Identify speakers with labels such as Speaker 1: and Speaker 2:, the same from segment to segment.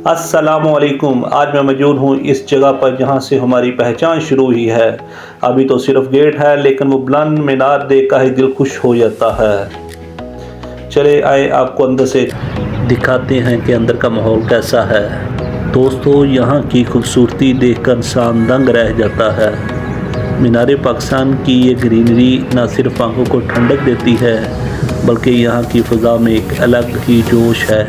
Speaker 1: अस्सलामुअलैकुम। आज मैं मौजूद हूँ इस जगह पर जहाँ से हमारी पहचान शुरू हुई है। अभी तो सिर्फ गेट है, लेकिन वो बुलंद मीनार देख कर ही दिल खुश हो जाता है। चले आए आपको अंदर से दिखाते हैं कि अंदर का माहौल कैसा है। दोस्तों, यहाँ की खूबसूरती देखकर इंसान दंग रह जाता है। मीनार पाकिस्तान की ये ग्रीनरी न सिर्फ आंखों को ठंडक देती है, बल्कि यहाँ की फ़ज़ा में एक अलग ही जोश है।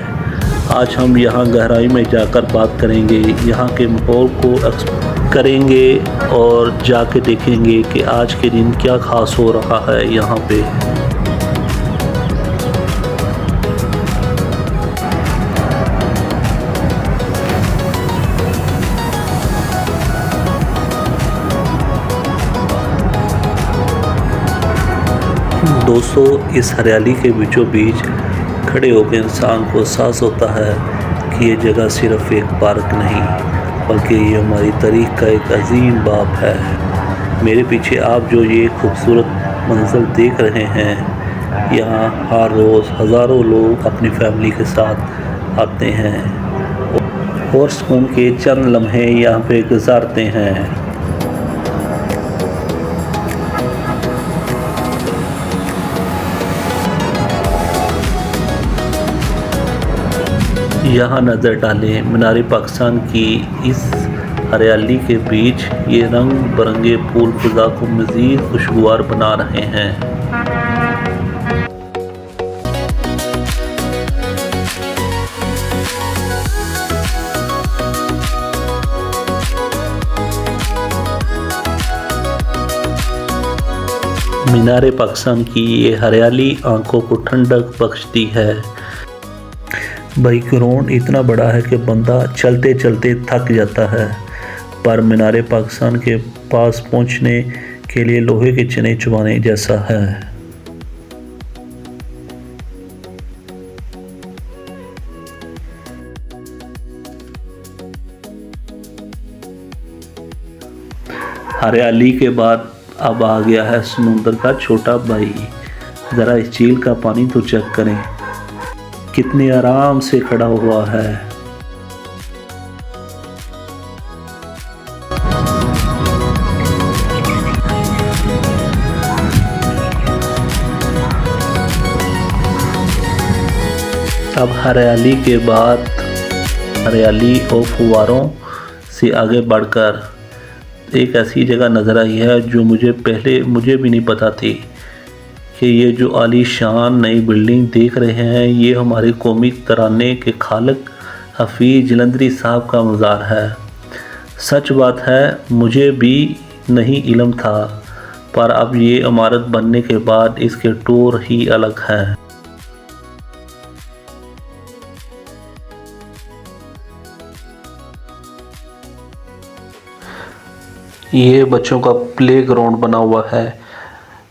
Speaker 1: आज हम यहाँ गहराई में जाकर बात करेंगे, यहाँ के माहौल को करेंगे और जाके देखेंगे कि आज के दिन क्या ख़ास हो रहा है यहाँ पे। दोस्तों, इस हरियाली के बीचों बीच खड़े होकर इंसान को एहसास होता है कि ये जगह सिर्फ एक पार्क नहीं, बल्कि ये हमारी तारीख़ का एक अजीम बाब है। मेरे पीछे आप जो ये खूबसूरत मंज़र देख रहे हैं, यहाँ हर रोज़ हज़ारों लोग अपनी फैमिली के साथ आते हैं और सुकून के चंद लम्हे यहाँ पे गुजारते हैं। यहाँ नज़र डालें, मीनार पाकिस्तान की इस हरियाली के बीच ये रंग बिरंगे फूल फ़ज़ा को मज़ीद खुशगवार बना रहे हैं। मीनार पाकिस्तान की ये हरियाली आंखों को ठंडक बख्शती है। भाई, ग्राउंड इतना बड़ा है कि बंदा चलते चलते थक जाता है, पर मीनार पाकिस्तान के पास पहुंचने के लिए लोहे के चने चबाने जैसा है। हरियाली के बाद अब आ गया है समुंदर का छोटा भाई। ज़रा इस झील का पानी तो चेक करें, कितने आराम से खड़ा हुआ है। अब हरियाली के बाद हरियाली और फुवारों से आगे बढ़कर एक ऐसी जगह नज़र आई है जो मुझे भी नहीं पता थी कि ये जो आलीशान नई बिल्डिंग देख रहे हैं, ये हमारे कौमी तराने के खालिक हफीज़ जलंधरी साहब का मज़ार है। सच बात है, मुझे भी नहीं इल्म था, पर अब ये इमारत बनने के बाद इसके टूर ही अलग हैं। ये बच्चों का प्ले ग्राउंड बना हुआ है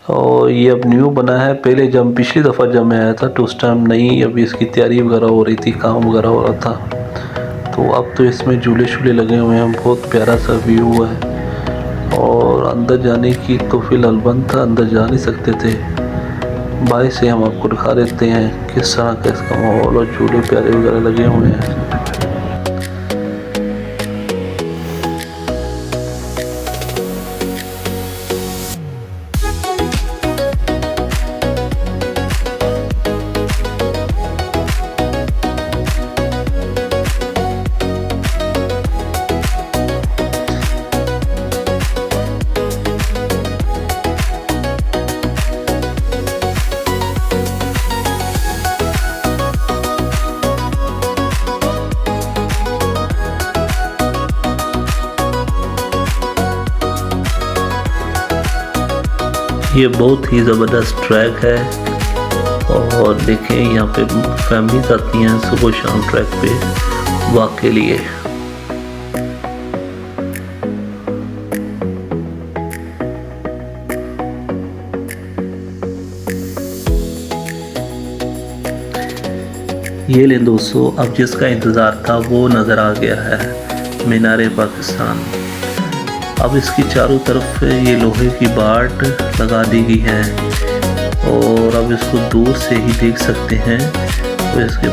Speaker 1: और ये अब न्यू बना है। पहले जब पिछली दफ़ा जब मैं आया था तो उस टाइम नहीं, अभी इसकी तैयारी वगैरह हो रही थी, काम वगैरह हो रहा था। तो अब तो इसमें झूले शूले लगे हुए हैं, बहुत प्यारा सा व्यू है। और अंदर जाने की तो फिलहाल बंद था, अंदर जा नहीं सकते थे। बाहर से हम आपको दिखा देते हैं किस तरह का इसका माहौल और झूले प्यारे वगैरह लगे हुए हैं। ये बहुत ही ज़बरदस्त ट्रैक है और देखें यहाँ पे फैमिलीज आती हैं सुबह शाम ट्रैक पे वॉक के लिए। ये ले दोस्तों, अब जिसका इंतज़ार था वो नज़र आ गया है, मीनार पाकिस्तान। अब इसकी चारों तरफ ये लोहे की बाट लगा दी गई है और अब इसको दूर से ही देख सकते हैं, तो इसके